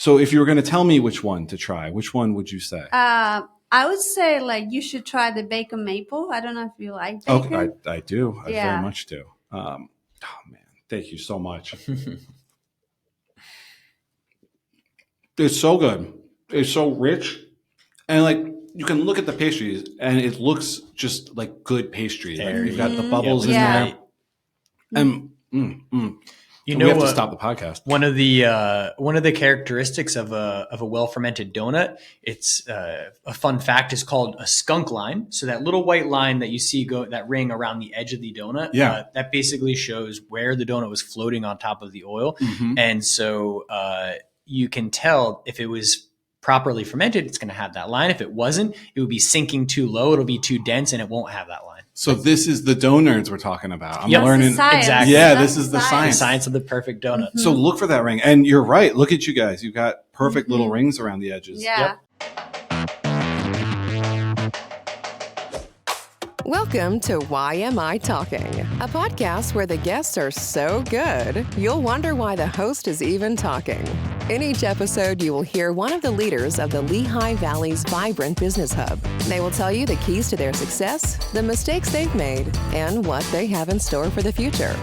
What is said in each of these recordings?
So if you were going to tell me which one to try, which one would you say? I would say like you should try the bacon maple. I don't know if you like bacon. Okay, I do. I very much do. Oh man, thank you so much. It's so good. It's so rich, and like you can look at the pastries, and it looks just like good pastry. Like you've got the bubbles in there, and we have to stop the podcast. One of the characteristics of a well fermented donut, it's a fun fact, is called a skunk line. So that little white line that you see that ring around the edge of the donut, that basically shows where the donut was floating on top of the oil, and so you can tell if it was properly fermented, it's going to have that line. If it wasn't, it would be sinking too low. It'll be too dense, and it won't have that line. So this is the Donerds we're talking about. I'm learning. Exactly. Yeah, this is the science. The science of the perfect donut. So look for that ring. And you're right. Look at you guys. You've got perfect little rings around the edges. Yeah. Welcome to YMI Talking, a podcast where the guests are so good, you'll wonder why the host is even talking. In each episode, you will hear one of the leaders of the Lehigh Valley's vibrant business hub. They will tell you the keys to their success, the mistakes they've made, and what they have in store for the future.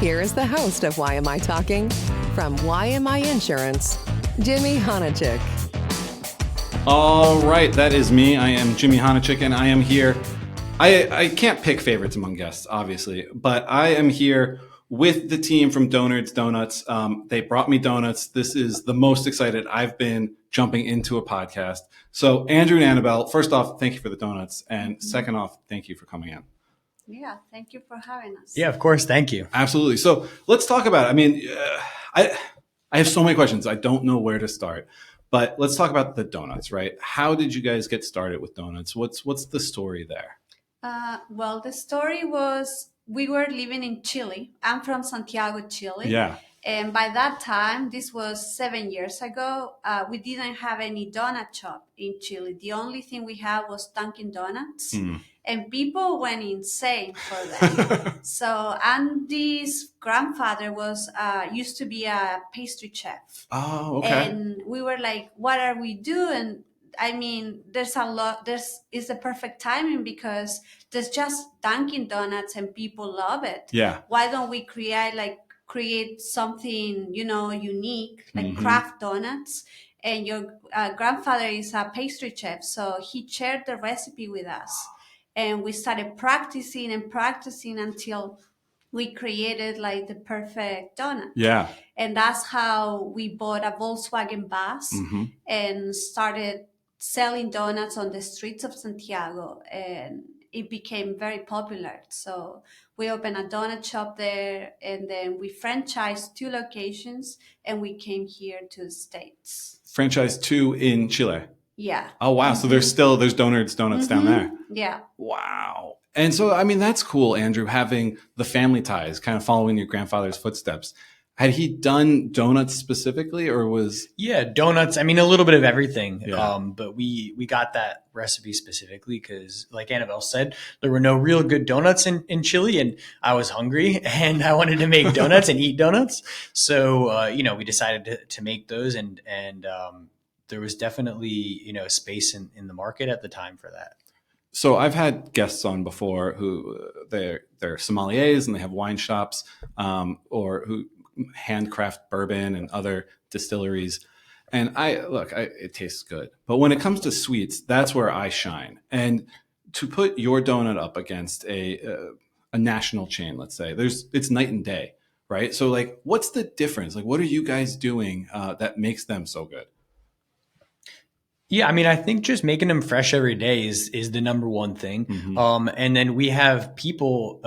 Here is the host of YMI Talking, from YMI Insurance, Jimmy Honachik. All right, that is me. I am Jimmy Honachik, and I am here. I can't pick favorites among guests, obviously, but I am here with the team from Donerds Donuts. They brought me donuts. This is the most excited I've been jumping into a podcast. So Andrew and Annabel, first off, thank you for the donuts. And second off, thank you for coming in. Yeah, thank you for having us. Yeah, of course. Thank you. Absolutely. So let's talk about it. I mean, I have so many questions. I don't know where to start. But let's talk about the donuts, right? How did you guys get started with donuts? What's the story there? Well, the story was we were living in Chile. I'm from Santiago, Chile. Yeah. And by that time, this was 7 years ago, we didn't have any donut shop in Chile. The only thing we had was Dunkin' Donuts. And people went insane for them. So Andy's grandfather used to be a pastry chef. Oh, okay. And we were like, what are we doing? I mean, it's the perfect timing because there's just Dunkin' Donuts and people love it. Yeah. Why don't we create something, unique, like craft donuts? And your grandfather is a pastry chef, so he shared the recipe with us. And we started practicing until we created like the perfect donut. Yeah. And that's how we bought a Volkswagen bus and started selling donuts on the streets of Santiago, and it became very popular. So we opened a donut shop there, and then we franchised 2 locations, and we came here to the States. Franchised 2 in Chile. Yeah. Oh, wow. So there's Donerds Donuts down there. Yeah. Wow. And so, I mean, that's cool, Andrew, having the family ties, kind of following your grandfather's footsteps. Had he done donuts specifically, or was? Yeah, donuts. I mean, a little bit of everything. Yeah. But we got that recipe specifically because, like Annabel said, there were no real good donuts in Chile, and I was hungry and I wanted to make donuts and eat donuts. So, we decided to make those, and there was definitely, space in the market at the time for that. So I've had guests on before who they're sommeliers and they have wine shops, or who handcraft bourbon and other distilleries. And it tastes good. But when it comes to sweets, that's where I shine. And to put your donut up against a national chain, let's say, it's night and day, right? So like, what's the difference? Like, what are you guys doing that makes them so good? Yeah, I mean, I think just making them fresh every day is the number one thing. And then we have people,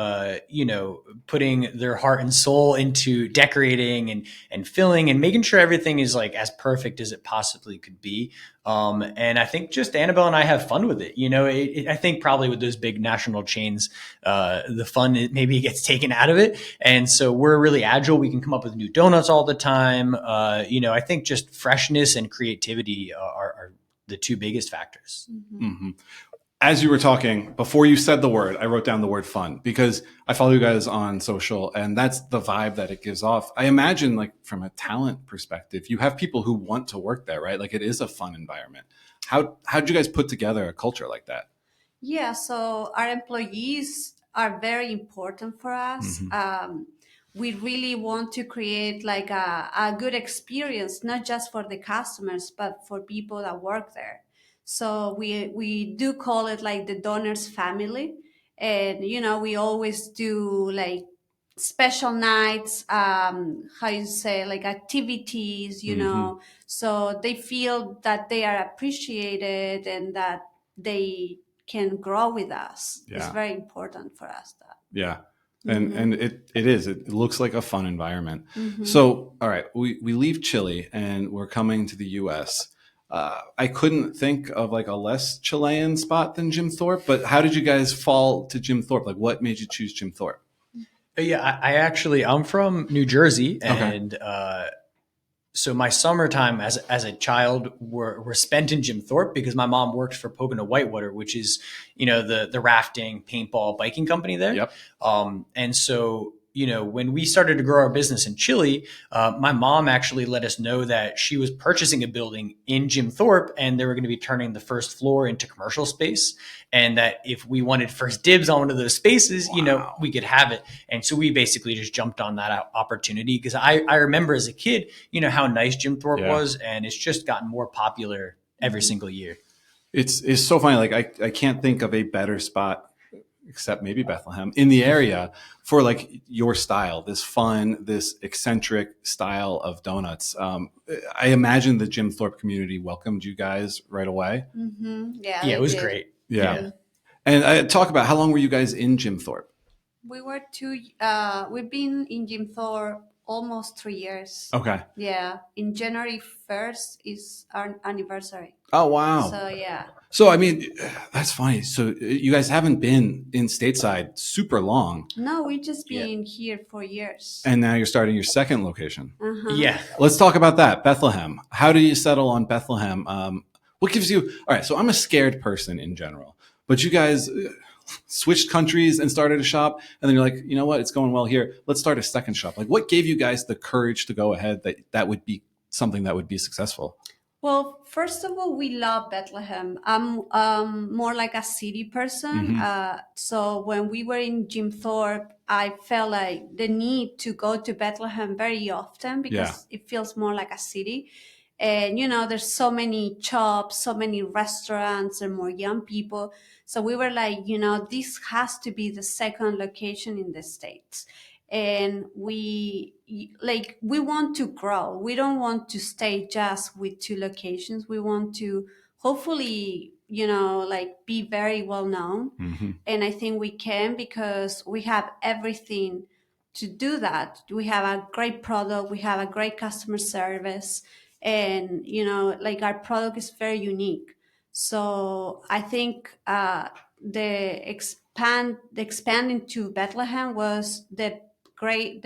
putting their heart and soul into decorating and filling and making sure everything is like as perfect as it possibly could be. And I think just Annabel and I have fun with it. I think probably with those big national chains, the fun maybe gets taken out of it. And so we're really agile. We can come up with new donuts all the time. I think just freshness and creativity are the 2 biggest factors. as you were talking, before you said the word, I wrote down the word fun because I follow you guys on social and that's the vibe that it gives off. I imagine like from a talent perspective, you have people who want to work there, right? Like it is a fun environment. How'd you guys put together a culture like that? Yeah, so our employees are very important for us. We really want to create like a good experience, not just for the customers, but for people that work there. So we do call it like the Doners family. And, we always do like special nights, how you say, like activities, so they feel that they are appreciated and that they can grow with us. It's Yeah. very important for us that. Yeah. And it looks like a fun environment. So, all right, we leave Chile and we're coming to the US. I couldn't think of like a less Chilean spot than Jim Thorpe, but how did you guys fall to Jim Thorpe? Like what made you choose Jim Thorpe? Yeah, I'm from New Jersey, and so my summertime as a child were spent in Jim Thorpe because my mom worked for Pocono Whitewater, which is the rafting, paintball, biking company there. Yep. And so when we started to grow our business in Chile, my mom actually let us know that she was purchasing a building in Jim Thorpe, and they were going to be turning the first floor into commercial space, and that if we wanted first dibs on one of those spaces, we could have it. And so we basically just jumped on that opportunity because I remember as a kid, how nice Jim Thorpe was, and it's just gotten more popular every single year. It's so funny. Like I can't think of a better spot except maybe Bethlehem in the area for like your style, this fun, this eccentric style of donuts. I imagine the Jim Thorpe community welcomed you guys right away. Yeah, it was great. Yeah. And talk about how long were you guys in Jim Thorpe? We've been in Jim Thorpe almost 3 years. Okay. Yeah. In January 1st is our anniversary. Oh, wow. So, yeah. So, I mean, that's funny. So you guys haven't been in stateside super long. No, we've just been here for years. And now you're starting your second location. Yeah. Let's talk about that. Bethlehem. How do you settle on Bethlehem? What gives you, all right. So I'm a scared person in general, but you guys switched countries and started a shop. And then you're like, you know what? It's going well here. Let's start a second shop. Like what gave you guys the courage to go ahead that would be something that would be successful? Well, first of all, we love Bethlehem. I'm more like a city person. So when we were in Jim Thorpe, I felt like the need to go to Bethlehem very often because it feels more like a city. And, there's so many shops, so many restaurants and more young people. So we were like, this has to be the second location in the States. And we want to grow. We don't want to stay just with 2 locations. We want to hopefully, be very well known. And I think we can because we have everything to do that. We have a great product. We have a great customer service. And, our product is very unique. So I think the expanding to Bethlehem was the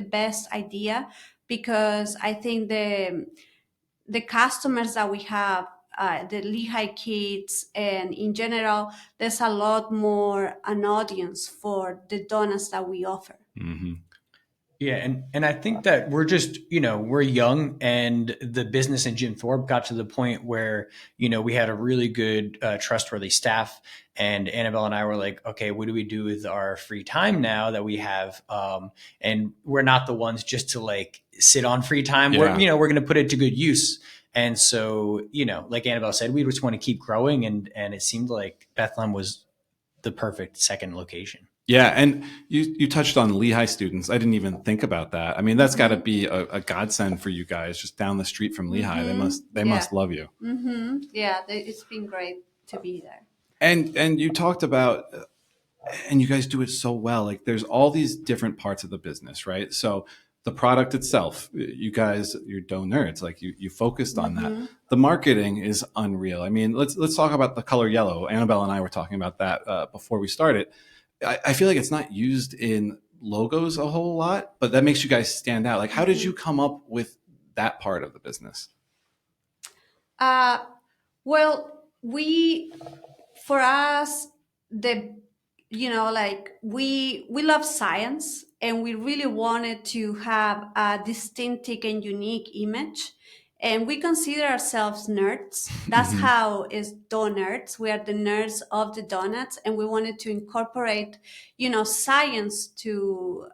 best idea because I think the customers that we have, the Lehigh kids, and in general, there's a lot more an audience for the donuts that we offer. Yeah, and I think that we're just, we're young, and the business in Jim Thorpe got to the point where, we had a really good, trustworthy staff, and Annabel and I were like, okay, what do we do with our free time now that we have? And we're not the ones just to like sit on free time. We're going to put it to good use. And so, like Annabel said, we just want to keep growing, and it seemed like Bethlehem was the perfect second location. Yeah, and you touched on Lehigh students. I didn't even think about that. I mean, that's got to be a godsend for you guys, just down the street from Lehigh. They must love you. Yeah, it's been great to be there. And you talked about, and you guys do it so well. Like, there's all these different parts of the business, right? So the product itself, you guys, you're Donerds, like you focused on that. The marketing is unreal. I mean, let's talk about the color yellow. Annabelle and I were talking about that before we started. I feel like it's not used in logos a whole lot, but that makes you guys stand out. Like, how did you come up with that part of the business? Well, for us, the like we love science, and we really wanted to have a distinctive and unique image, and we consider ourselves nerds. That's Mhm. how is Donerds. We are the nerds of the donuts, and we wanted to incorporate science to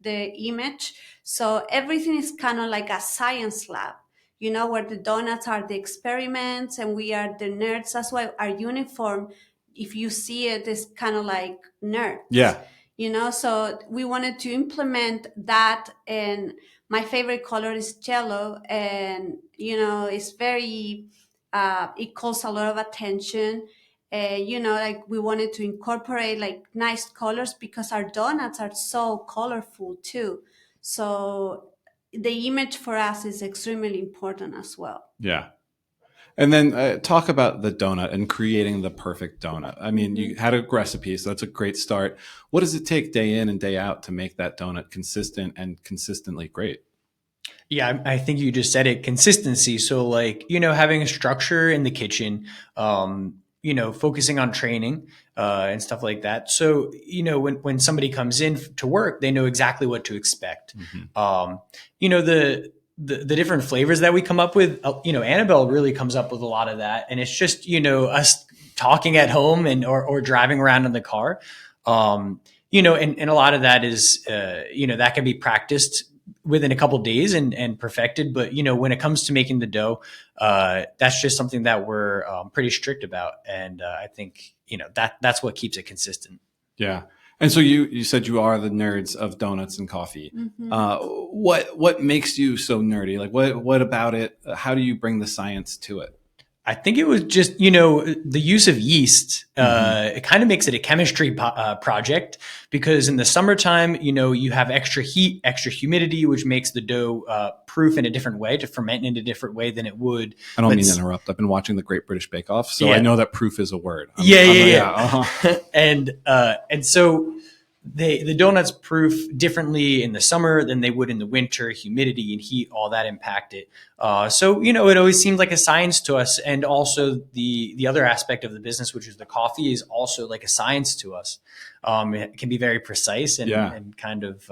the image. So everything is kind of like a science lab, where the donuts are the experiments and we are the nerds. That's why our uniform, if you see it, is kind of like nerds. Yeah. So we wanted to implement that. And my favorite color is yellow, and it's very it calls a lot of attention. Like we wanted to incorporate like nice colors because our donuts are so colorful too. So the image for us is extremely important as well. Yeah. And then talk about the donut and creating the perfect donut. I mean, you had a recipe, so that's a great start. What does it take day in and day out to make that donut consistent and consistently great? Yeah, I think you just said it, consistency. So like, having a structure in the kitchen, focusing on training and stuff like that. So, when somebody comes in to work, they know exactly what to expect. The different flavors that we come up with, Annabel really comes up with a lot of that. And it's just, us talking at home or driving around in the car. And a lot of that is, that can be practiced within a couple of days and perfected. But, when it comes to making the dough, that's just something that we're pretty strict about. And I think, that's what keeps it consistent. Yeah. And so you said you are the nerds of donuts and coffee. What makes you so nerdy? Like what about it? How do you bring the science to it? I think it was just, the use of yeast. It kind of makes it a chemistry project, because in the summertime, you have extra heat, extra humidity, which makes the dough proof in a different way, to ferment in a different way than it would. I don't mean to interrupt. I've been watching the Great British Bake Off, so Yeah. I know that proof is a word. Yeah. And so the donuts proof differently in the summer than they would in the winter. Humidity and heat, all that impact it. So it always seemed like a science to us. And also the other aspect of the business, which is the coffee, is also like a science to us. It can be very precise and kind of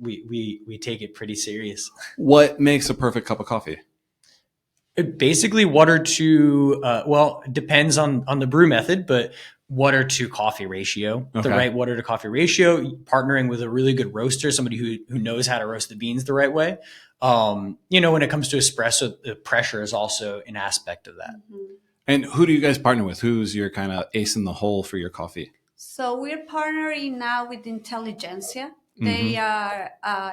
we take it pretty serious. What makes a perfect cup of coffee? Basically, water to it depends on the brew method, but water to coffee ratio, the right water to coffee ratio, partnering with a really good roaster, somebody who knows how to roast the beans the right way. When it comes to espresso, the pressure is also an aspect of that. And who do you guys partner with? Who's your kind of ace in the hole for your coffee? So we're partnering now with Intelligentsia. They are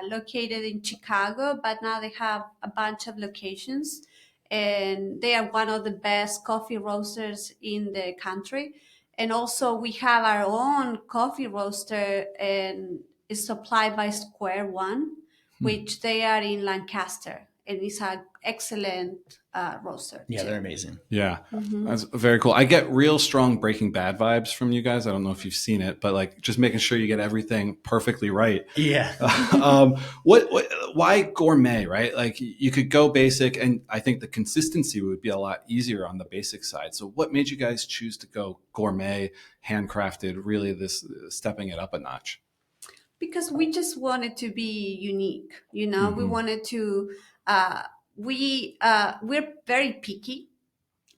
located in Chicago, but now they have a bunch of locations, and they are one of the best coffee roasters in the country. And also we have our own coffee roaster, and it's supplied by Square One, which they are in Lancaster, and it's an excellent roaster. Yeah, they're amazing. Yeah, that's very cool. I get real strong Breaking Bad vibes from you guys. I don't know if you've seen it, but like just making sure you get everything perfectly right. Yeah. Why gourmet, right? Like you could go basic, and I think the consistency would be a lot easier on the basic side. So what made you guys choose to go gourmet, handcrafted, really this stepping it up a notch? Because we just wanted to be unique, we wanted to we're very picky.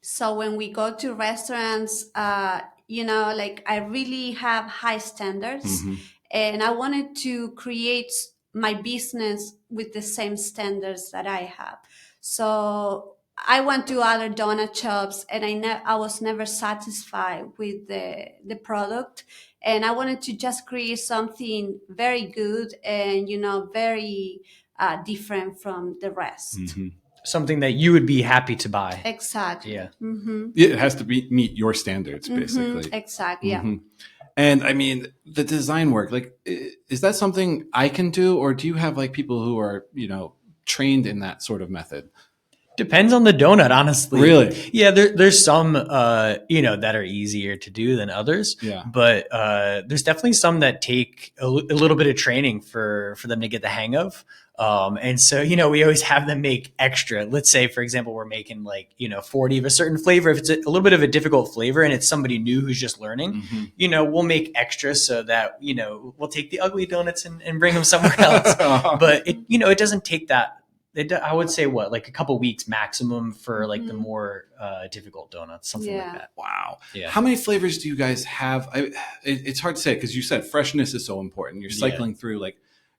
So when we go to restaurants, like I really have high standards, and I wanted to create my business with the same standards that I have. So I went to other donut shops, and I was never satisfied with the product, and I wanted to just create something very good and very different from the rest. Something that you would be happy to buy. Exactly. Yeah. It has to meet your standards, basically. Exactly. Yeah. And I mean, the design work, like, is that something I can do, or do you have like people who are, trained in that sort of method? Depends on the donut, honestly. Really? Yeah, there's some that are easier to do than others. Yeah. But there's definitely some that take a little bit of training for them to get the hang of. And so, we always have them make extra. Let's say, for example, we're making 40 of a certain flavor. If it's a little bit of a difficult flavor and it's somebody new who's just learning, we'll make extra so that, we'll take the ugly donuts and bring them somewhere else. But it doesn't take that. I would say a couple weeks maximum for the more difficult donuts, something like that. Wow. Yeah. How many flavors do you guys have? It's hard to say because you said freshness is so important. You're cycling through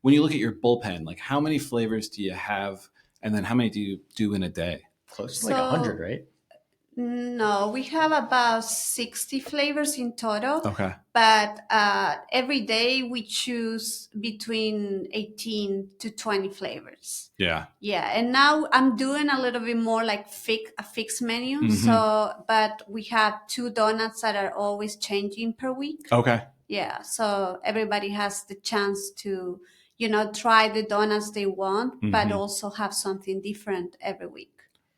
when you look at your bullpen, how many flavors do you have? And then how many do you do in a day? Close to 100, right? No, we have about 60 flavors in total. Okay. But every day we choose between 18 to 20 flavors. Yeah. Yeah. And now I'm doing a little bit more a fixed menu. So, but we have 2 donuts that are always changing per week. Okay. Yeah. So everybody has the chance to, try the donuts they want, but also have something different every week.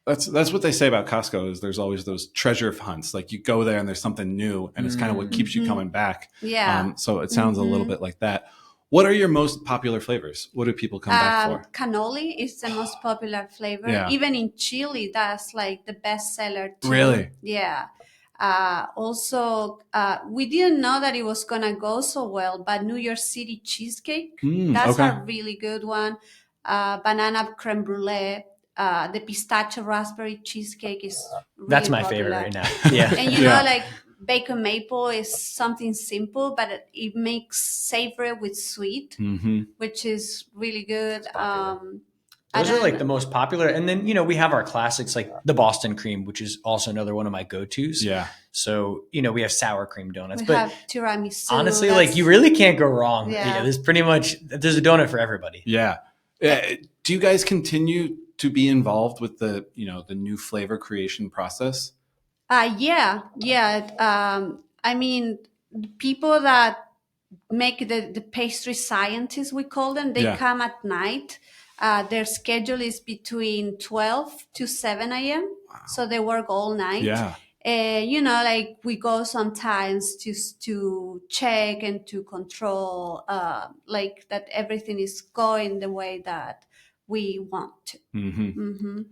That's what they say about Costco is there's always those treasure hunts. You go there and there's something new and it's kind of what keeps you coming back. Yeah. So it sounds a little bit like that. What are your most popular flavors? What do people come back for? Cannoli is the most popular flavor. Yeah. Even in Chile, that's the best seller too. Really? Yeah. Also, we didn't know that it was going to go so well, but New York City cheesecake, that's a really good one. Banana creme brulee. The pistachio raspberry cheesecake is really that's my popular. favorite right now. Yeah. And bacon maple is something simple, but it makes savory with sweet, which is really good. Those are the most popular. And then, we have our classics like the Boston cream, which is also another one of my go-tos. Yeah. So, we have sour cream donuts. We have tiramisu. Honestly, you really can't go wrong. Yeah. There's a donut for everybody. Yeah. Do you guys continue to be involved with the new flavor creation process? Yeah. I mean, people that make the pastry scientists, we call them, they come at night. Their schedule is between 12 to 7 a.m. Wow. So they work all night. Yeah. We go sometimes to check and to control, that everything is going the way that we want to.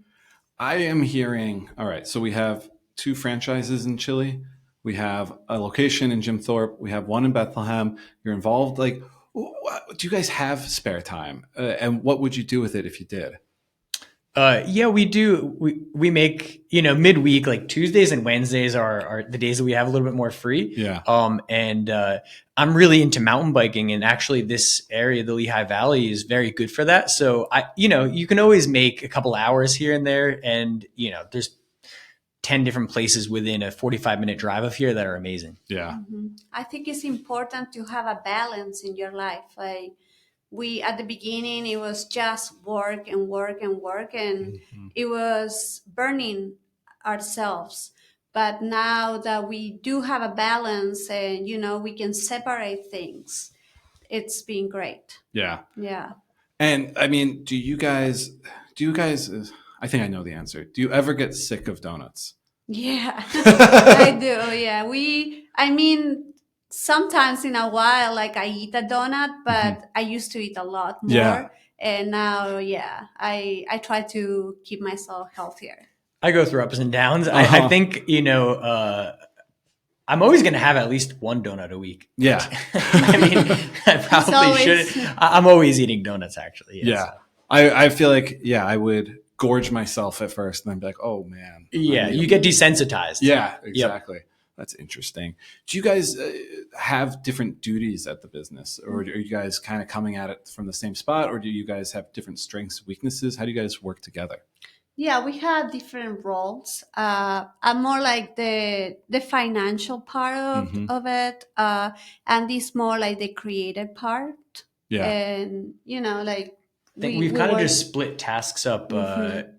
I am hearing, all right, so we have 2 franchises in Chile. We have a location in Jim Thorpe. We have one in Bethlehem. You're involved. Do you guys have spare time? And what would you do with it if you did? Yeah, we do. We make, midweek, Tuesdays and Wednesdays are the days that we have a little bit more free. Yeah. And I'm really into mountain biking, and actually this area, the Lehigh Valley, is very good for that. So you can always make a couple hours here and there, and there's 10 different places within a 45-minute drive of here that are amazing. Yeah. I think it's important to have a balance in your life. At the beginning, it was just work and work and work, and it was burning ourselves. But now that we do have a balance and, we can separate things, it's been great. Yeah. Yeah. And I mean, do you guys, I think I know the answer. Do you ever get sick of donuts? Yeah, I do. Yeah. Sometimes in a while, I eat a donut, but I used to eat a lot more. Yeah. And now, I try to keep myself healthier. I go through ups and downs. I think, I'm always going to have at least one donut a week. Yeah. I probably shouldn't. I'm always eating donuts, actually. Yeah. I feel I would gorge myself at first and then be like, oh, man. Yeah, you get desensitized. Yeah, exactly. Yep. That's interesting. Do you guys have different duties at the business, or are you guys kind of coming at it from the same spot, or do you guys have different strengths, weaknesses? How do you guys work together? Yeah, we have different roles. I'm more the financial part of it, and this more the creative part. Yeah, and I think we've kind of just split tasks up.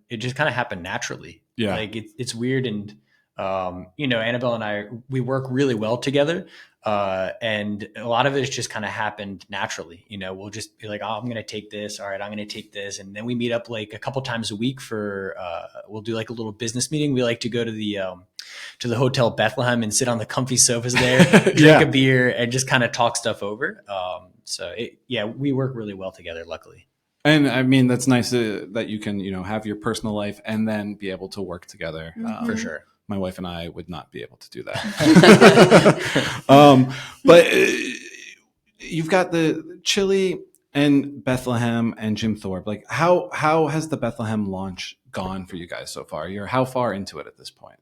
It just kind of happened naturally. Yeah, it's weird, and Annabelle and I, we work really well together. And a lot of it has just kind of happened naturally. We'll just be like, oh, I'm going to take this. All right, I'm going to take this. And then we meet up like a couple times a week we'll do like a little business meeting. We like to go to the Hotel Bethlehem and sit on the comfy sofas there, drink a beer and just kind of talk stuff over. We work really well together, luckily. And I mean, that's nice that you can, have your personal life and then be able to work together. For sure. My wife and I would not be able to do that. But you've got the Chile and Bethlehem and Jim Thorpe. Like, how has the Bethlehem launch gone for you guys so far? You're how far into it at this point?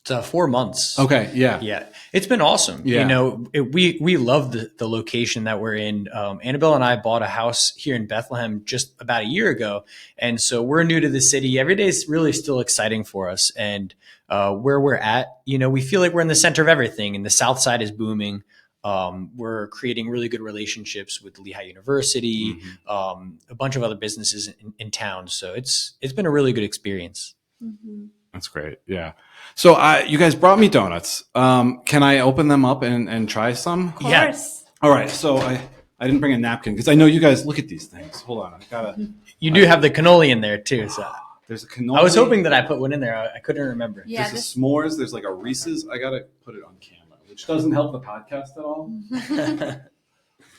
It's 4 months. Okay. Yeah. Yeah. It's been awesome. Yeah. We love the location that we're in. Annabelle and I bought a house here in Bethlehem just about a year ago. And so we're new to the city. Every day is really still exciting for us. And where we're at, we feel like we're in the center of everything, and the South Side is booming. We're creating really good relationships with Lehigh University, a bunch of other businesses in town. So it's been a really good experience. Mm-hmm. That's great. Yeah. So you guys brought me donuts. Can I open them up and try some? Of course. Yes. All right. So I didn't bring a napkin because I know you guys look at these things. Hold on. You do have the cannoli in there too. So there's a cannoli. I was hoping that I put one in there. I couldn't remember. Yeah, There's a s'mores. There's like a Reese's. I got to put it on camera, which doesn't help the podcast at all.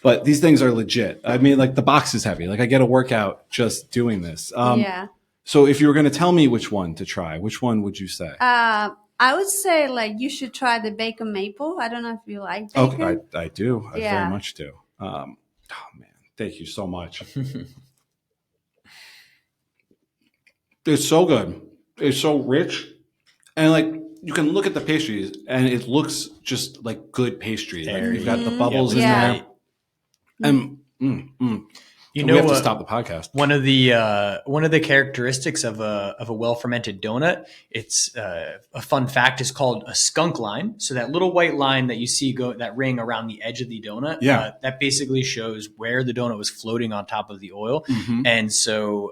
But these things are legit. I mean, like the box is heavy. Like I get a workout just doing this. Yeah. So if you were going to tell me which one to try, which one would you say? I would say like you should try the bacon maple. I don't know if you like bacon. Oh, I do. I Yeah. very much do. Oh man, thank you so much. It's so good. It's so rich, and like you can look at the pastries, and it looks just like good pastry. Like, you've got the bubbles in Yeah. there, and You we know have to what? stop the podcast. One of the characteristics of a well fermented donut, it's a fun fact, is called a skunk line. So that little white line that you see that ring around the edge of the donut, that basically shows where the donut was floating on top of the oil, and so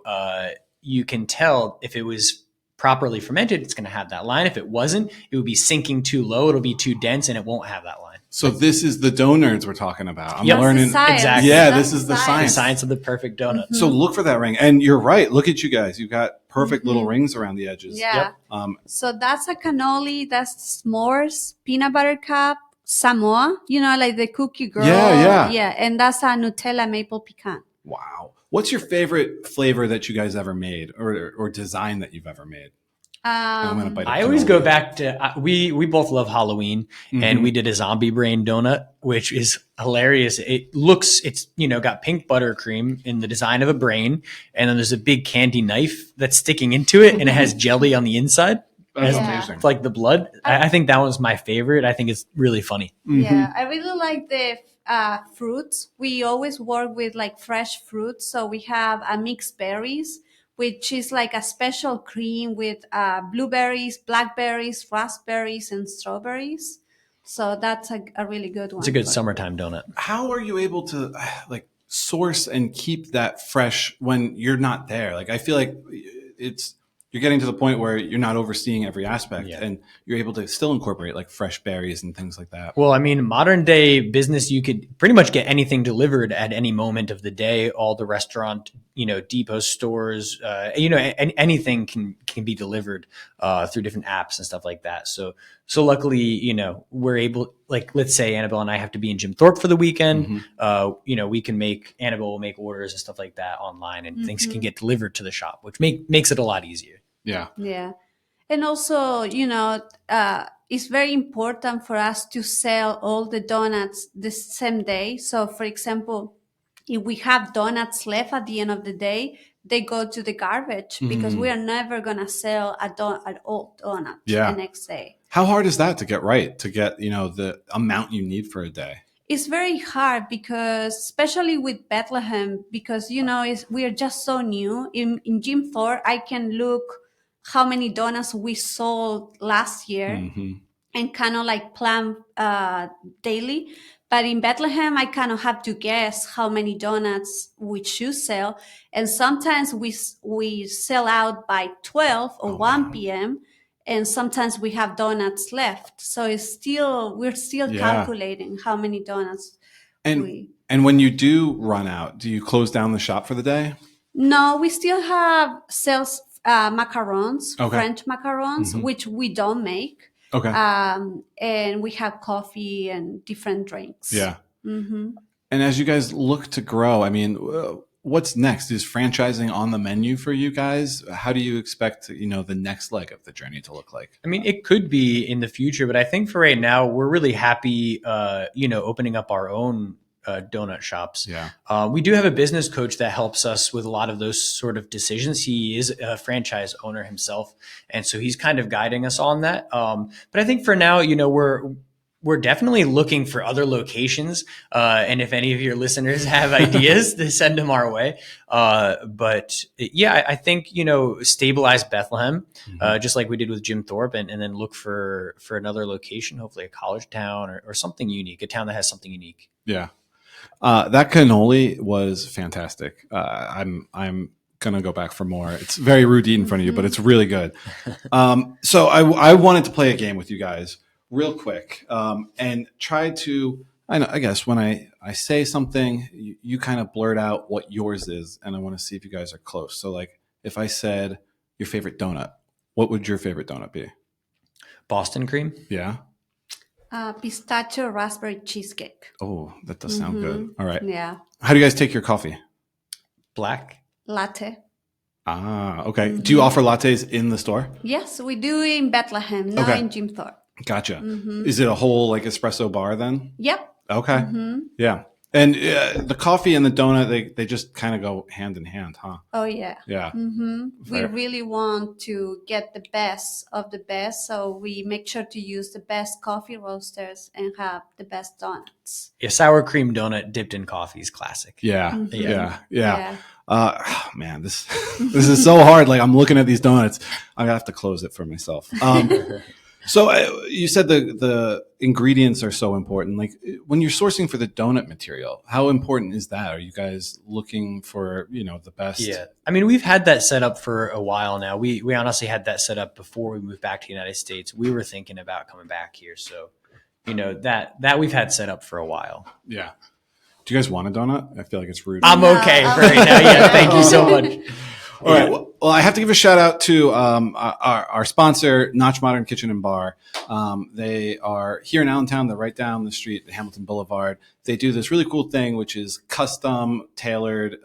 you can tell if it was properly fermented, it's going to have that line. If it wasn't, it would be sinking too low. It'll be too dense, and it won't have that line. So this is the Donerds we're talking about. I'm Yep. learning. Exactly. Yeah, That's this is the The science. science of the perfect donut. So look for that ring. And you're right. Look at you guys. You've got perfect little rings around the edges. Yeah. So that's a cannoli. That's s'mores, peanut butter cup, Samoa. Like the cookie girl. Yeah. Yeah, and that's a Nutella maple pecan. Wow. What's your favorite flavor that you guys ever made or design that you've ever made? I'm gonna bite I a always cannoli. go back to we both love Halloween, and we did a zombie brain donut, which is hilarious. It's got pink buttercream in the design of a brain, and then there's a big candy knife that's sticking into it, and it has jelly on the inside. That's Yeah. amazing. It's like the blood. I think that one's my favorite. I think it's really funny. Yeah, I really like the fruits. We always work with like fresh fruits. So we have a mixed berries, which is like a special cream with blueberries, blackberries, raspberries, and strawberries. So that's a really good one. It's a good summertime donut. How are you able to like source and keep that fresh when you're not there? Like I feel like you're getting to the point where you're not overseeing every aspect, and you're able to still incorporate like fresh berries and things like that. Well, I mean, modern day business, you could pretty much get anything delivered at any moment of the day. All the restaurant, depot stores, anything can be delivered through different apps and stuff like that. So luckily, we're able, like, let's say Annabelle and I have to be in Jim Thorpe for the weekend. Annabelle will make orders and stuff like that online, and things can get delivered to the shop, which makes it a lot easier. Yeah. Yeah. And also, it's very important for us to sell all the donuts the same day. So, for example, if we have donuts left at the end of the day, they go to the garbage because we are never going to sell an old donut the next day. How hard is that to get right, to get, the amount you need for a day? It's very hard because, especially with Bethlehem, because, we are just so new. In Jim Thorpe, I can look how many donuts we sold last year and kind of like plan daily. But in Bethlehem, I kind of have to guess how many donuts we should sell. And sometimes we sell out by 12 or 1 p.m. and sometimes we have donuts left. So we're still calculating how many donuts And when you do run out, do you close down the shop for the day? No, we still have sales macarons, Okay. French macarons, which we don't make. Okay. And we have coffee and different drinks. Yeah. And as you guys look to grow, I mean, what's next? Is franchising on the menu for you guys? How do you expect, the next leg of the journey to look like? I mean, it could be in the future, but I think for right now, we're really happy, opening up our own donut shops. Yeah. We do have a business coach that helps us with a lot of those sort of decisions. He is a franchise owner himself, and so he's kind of guiding us on that. But I think for now, we're definitely looking for other locations. And if any of your listeners have ideas, to send them our way. But yeah, I think, stabilize Bethlehem, just like we did with Jim Thorpe, and then look for another location, hopefully a college town or something unique, a town that has something unique. Yeah. That cannoli was fantastic. I'm going to go back for more. It's very rude to eat in front of you, but it's really good. So I wanted to play a game with you guys real quick, and try to, I guess when I say something, you kind of blurt out what yours is, and I want to see if you guys are close. So like if I said your favorite donut, what would your favorite donut be? Boston cream. Yeah. Pistachio raspberry cheesecake. Oh, that does sound good. All right. Yeah. How do you guys take your coffee? Black. Latte. Ah, okay. Do you offer lattes in the store? Yes, we do in Bethlehem, not in Jim Thorpe. Gotcha. Is it a whole like espresso bar then? Yep. Okay. Yeah. And the coffee and the donut, they just kind of go hand in hand, huh? Oh, yeah. Yeah. We really want to get the best of the best. So we make sure to use the best coffee roasters and have the best donuts. A sour cream donut dipped in coffee is classic. Yeah. Yeah. Man, this is so hard. Like I'm looking at these donuts. I have to close it for myself. So you said the ingredients are so important. Like when you're sourcing for the donut material, how important is that? Are you guys looking for, the best? Yeah. I mean, we've had that set up for a while now. We honestly had that set up before we moved back to the United States. We were thinking about coming back here. So, that we've had set up for a while. Yeah. Do you guys want a donut? I feel like it's rude. I'm okay for right now. Yeah. Thank you so much. All right. Well, I have to give a shout out to our sponsor, Notch Modern Kitchen and Bar. They are here in Allentown. They're right down the street at Hamilton Boulevard. They do this really cool thing, which is custom tailored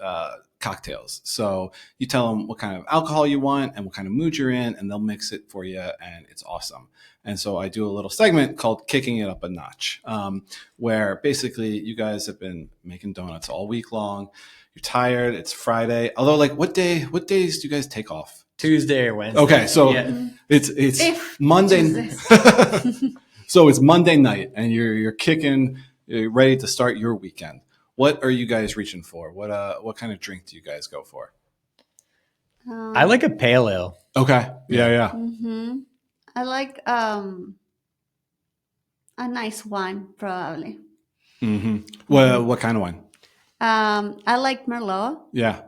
cocktails. So you tell them what kind of alcohol you want and what kind of mood you're in, and they'll mix it for you, and it's awesome. And so I do a little segment called Kicking It Up a Notch, where basically you guys have been making donuts all week long. You're tired. It's Friday. Although, like, what days do you guys take off? Tuesday or Wednesday. Okay, so it's Monday. So it's Monday night, and you're kicking, you're ready to start your weekend. What are you guys reaching for? What kind of drink do you guys go for? I like a pale ale. Okay. Yeah. I like a nice wine, probably. What kind of wine? I like Merlot. Yeah.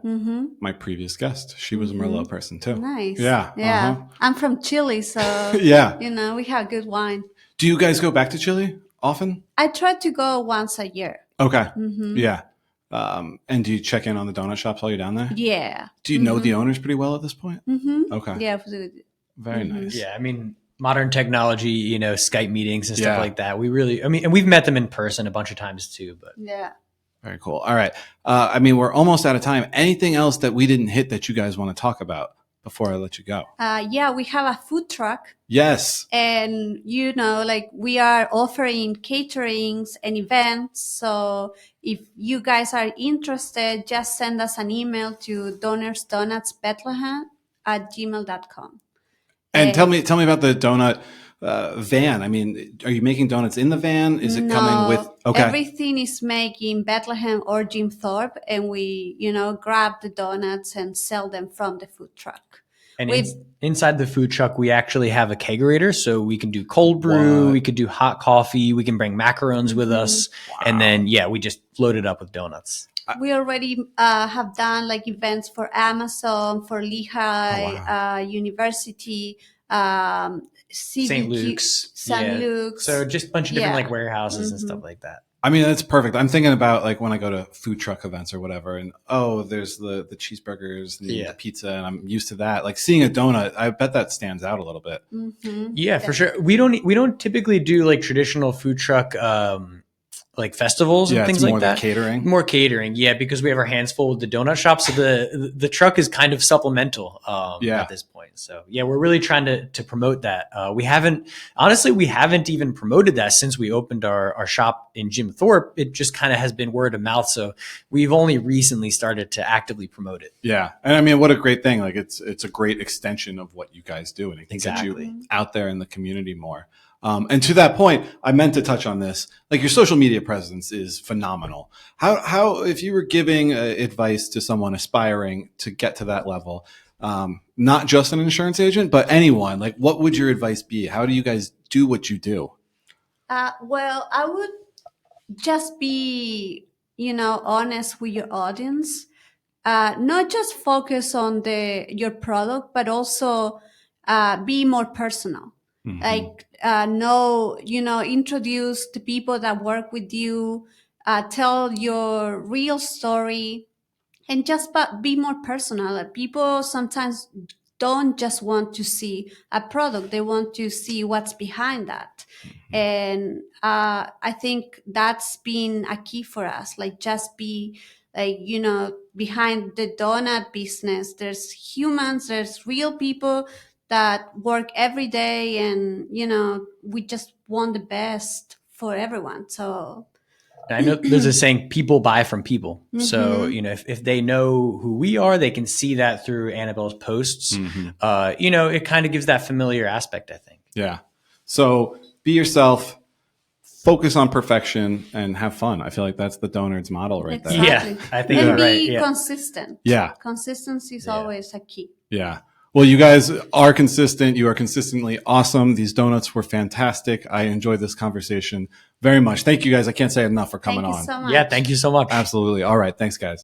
My previous guest, she was a Merlot person too. Nice. Yeah. I'm from Chile, so yeah. We have good wine. Do you guys go back to Chile often? I try to go once a year. Okay. Yeah. And do you check in on the donut shops while you're down there? Yeah. Do you know the owners pretty well at this point? Okay. Yeah. Very nice. Yeah. I mean, modern technology, Skype meetings and stuff like that. And we've met them in person a bunch of times too, but yeah. Very cool. All right. We're almost out of time. Anything else that we didn't hit that you guys want to talk about before I let you go? Yeah, we have a food truck. Yes. And, we are offering caterings and events. So if you guys are interested, just send us an email to Donerds Donuts Bethlehem@gmail.com. And tell me about the donut van. I mean, are you making donuts in the van? Is it coming with? Okay. Everything is made in Bethlehem or Jim Thorpe, and we, grab the donuts and sell them from the food truck. And inside the food truck, we actually have a kegerator, so we can do cold brew, we could do hot coffee, we can bring macarons with us, and then we just load it up with donuts. We already have done events for Amazon, for Lehigh University. St. Luke's. St. Luke's. So just a bunch of different Yeah. like warehouses and stuff like that. I mean, that's perfect. I'm thinking about like when I go to food truck events or whatever, and there's the cheeseburgers and the pizza, and I'm used to that. Like seeing a donut, I bet that stands out a little bit. Yeah, for sure. We don't typically do like traditional food truck like festivals and things like that. More catering, yeah, because we have our hands full with the donut shop. So the truck is kind of supplemental at this point. So yeah, we're really trying to promote that. We haven't even promoted that since we opened our shop in Jim Thorpe. It just kind of has been word of mouth. So we've only recently started to actively promote it. Yeah, and I mean, what a great thing! Like it's a great extension of what you guys do, and it can get you out there in the community more. And to that point, I meant to touch on this. Like your social media presence is phenomenal. How if you were giving advice to someone aspiring to get to that level, not just an insurance agent, but anyone, like what would your advice be? How do you guys do what you do? Well, I would just be, honest with your audience. Not just focus on your product, but also be more personal. Like introduce the people that work with you, tell your real story, and just be more personal. People sometimes don't just want to see a product, they want to see what's behind that. And I think that's been a key for us. Like just be like, behind the donut business, there's humans, there's real people that work every day, and we just want the best for everyone. So I know there's a saying, people buy from people. So if they know who we are, they can see that through Annabelle's posts. It kind of gives that familiar aspect, I think. Yeah. So be yourself, focus on perfection, and have fun. I feel like that's the Donerds model right there. Exactly. Yeah, I think and you're right. be Yeah. consistent. Yeah. Consistency is always a key. Yeah. Well, you guys are consistent. You are consistently awesome. These donuts were fantastic. I enjoyed this conversation very much. Thank you guys. I can't say enough for coming on. Thank you so much. Yeah, thank you so much. Absolutely. All right. Thanks, guys.